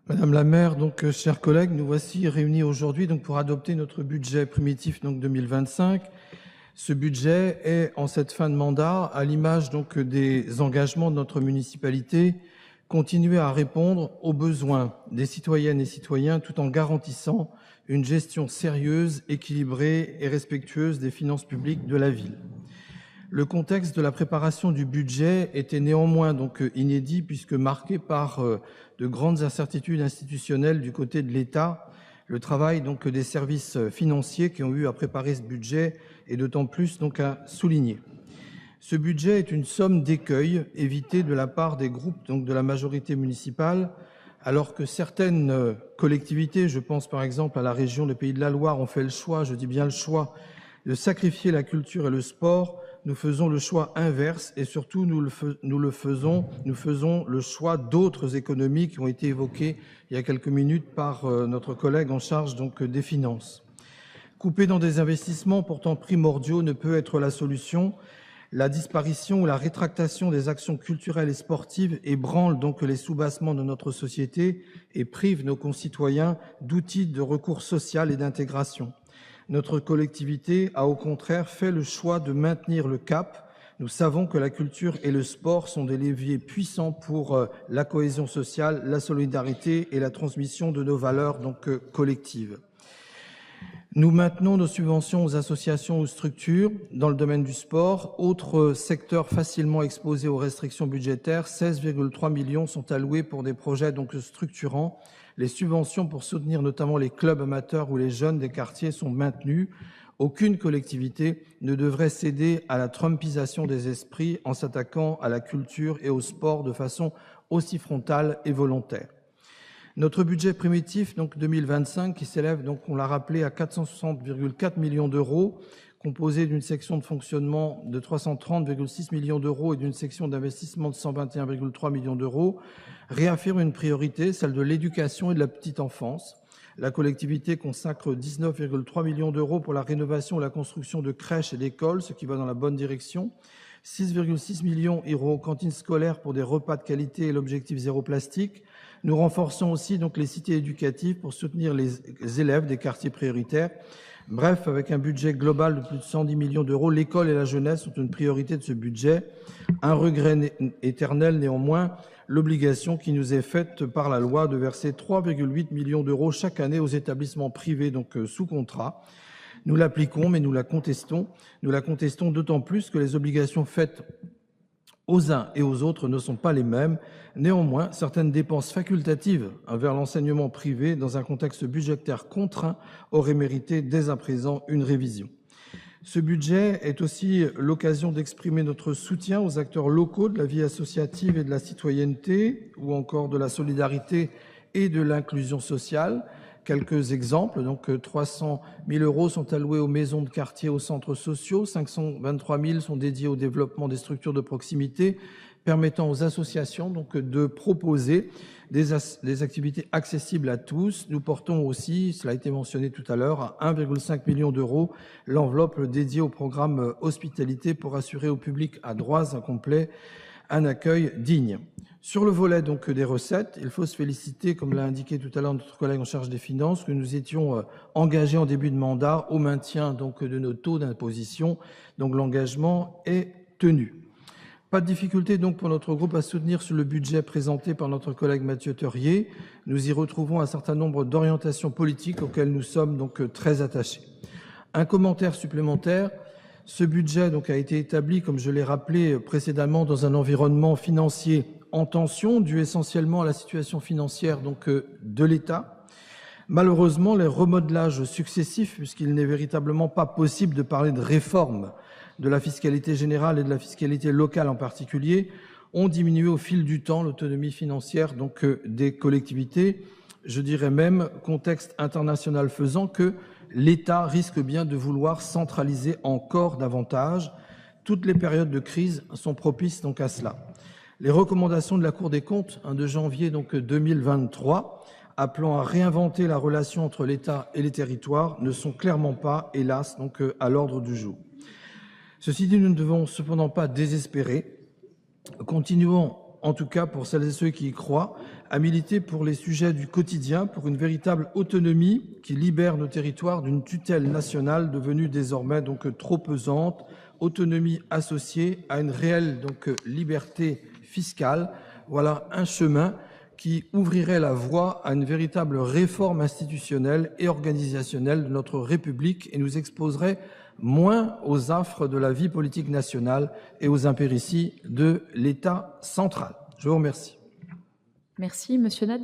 Madame la maire, chers collègues, nous voici réunis aujourd'hui pour adopter notre budget primitif 2025. Ce budget est, en cette fin de mandat, à l'image des engagements de notre municipalité, continuer à répondre aux besoins des citoyennes et citoyens tout en garantissant une gestion sérieuse, équilibrée et respectueuse des finances publiques de la ville. Le contexte de la préparation du budget était néanmoins inédit puisque marqué par de grandes incertitudes institutionnelles du côté de l'État. Le travail des services financiers qui ont eu à préparer ce budget est d'autant plus à souligner. Ce budget est une somme d'écueils évités de la part des groupes de la majorité municipale, alors que certaines collectivités, je pense par exemple à la région des Pays de la Loire, ont fait le choix, je dis bien le choix, de sacrifier la culture et le sport. Nous faisons le choix inverse et surtout nous faisons le choix d'autres économies qui ont été évoquées il y a quelques minutes par notre collègue en charge des finances. Couper dans des investissements pourtant primordiaux ne peut être la solution. La disparition ou la rétractation des actions culturelles et sportives ébranle les soubassements de notre société et prive nos concitoyens d'outils de recours social et d'intégration. Notre collectivité a au contraire fait le choix de maintenir le cap. Nous savons que la culture et le sport sont des leviers puissants pour la cohésion sociale, la solidarité et la transmission de nos valeurs collectives. Nous maintenons nos subventions aux associations ou structures dans le domaine du sport. Autre secteur facilement exposé aux restrictions budgétaires, 16,3 millions sont alloués pour des projets structurants. Les subventions pour soutenir notamment les clubs amateurs ou les jeunes des quartiers sont maintenues. Aucune collectivité ne devrait céder à la trumpisation des esprits en s'attaquant à la culture et au sport de façon aussi frontale et volontaire. Notre budget primitif 2025 qui s'élève, on l'a rappelé, à 460,4 millions d'euros, composé d'une section de fonctionnement de 330,6 millions d'euros et d'une section d'investissement de 121,3 millions d'euros, réaffirme une priorité, celle de l'éducation et de la petite enfance. La collectivité consacre 19,3 millions d'euros pour la rénovation et la construction de crèches et d'écoles, ce qui va dans la bonne direction. 6,6 millions iront aux cantines scolaires pour des repas de qualité et l'objectif zéro plastique. Nous renforçons aussi les cités éducatives pour soutenir les élèves des quartiers prioritaires. Bref, avec un budget global de plus de 110 millions d'euros, l'école et la jeunesse sont une priorité de ce budget. Un regret éternel néanmoins, l'obligation qui nous est faite par la loi de verser 3,8 millions d'euros chaque année aux établissements privés sous contrat. Nous l'appliquons, mais nous la contestons. Nous la contestons d'autant plus que les obligations faites aux uns et aux autres ne sont pas les mêmes. Néanmoins, certaines dépenses facultatives vers l'enseignement privé, dans un contexte budgétaire contraint, auraient mérité dès à présent une révision. Ce budget est aussi l'occasion d'exprimer notre soutien aux acteurs locaux de la vie associative et de la citoyenneté, ou encore de la solidarité et de l'inclusion sociale. Quelques exemples, 300 000 euros sont alloués aux maisons de quartier, aux centres sociaux, 523 000 sont dédiés au développement des structures de proximité, permettant aux associations de proposer des activités accessibles à tous. Nous portons aussi, cela a été mentionné tout à l'heure, à 1,5 million d'euros l'enveloppe dédiée au programme hospitalité pour assurer au public à droits incomplets un accueil digne. Sur le volet des recettes, il faut se féliciter, comme l'a indiqué tout à l'heure notre collègue en charge des finances, que nous étions engagés en début de mandat au maintien de nos taux d'imposition. Donc l'engagement est tenu. Pas de difficulté pour notre groupe à soutenir sur le budget présenté par notre collègue Mathieu Teurier. Nous y retrouvons un certain nombre d'orientations politiques auxquelles nous sommes très attachés. Un commentaire supplémentaire. Ce budget a été établi, comme je l'ai rappelé précédemment, dans un environnement financier en tension, dû essentiellement à la situation financière de l'État. Malheureusement, les remodelages successifs, puisqu'il n'est véritablement pas possible de parler de réforme de la fiscalité générale et de la fiscalité locale en particulier, ont diminué au fil du temps l'autonomie financière des collectivités. Je dirais même, contexte international faisant, que l'État risque bien de vouloir centraliser encore davantage. Toutes les périodes de crise sont propices à cela. Les recommandations de la Cour des comptes de janvier 2023, appelant à réinventer la relation entre l'État et les territoires, ne sont clairement pas, hélas, à l'ordre du jour. Ceci dit, nous ne devons cependant pas désespérer. Continuons, en tout cas pour celles et ceux qui y croient, à militer pour les sujets du quotidien, pour une véritable autonomie qui libère nos territoires d'une tutelle nationale devenue désormais donc trop pesante, autonomie associée à une réelle liberté fiscale. Voilà un chemin qui ouvrirait la voie à une véritable réforme institutionnelle et organisationnelle de notre République et nous exposerait moins aux affres de la vie politique nationale et aux impérities de l'État central. Je vous remercie. Merci, Monsieur Nat.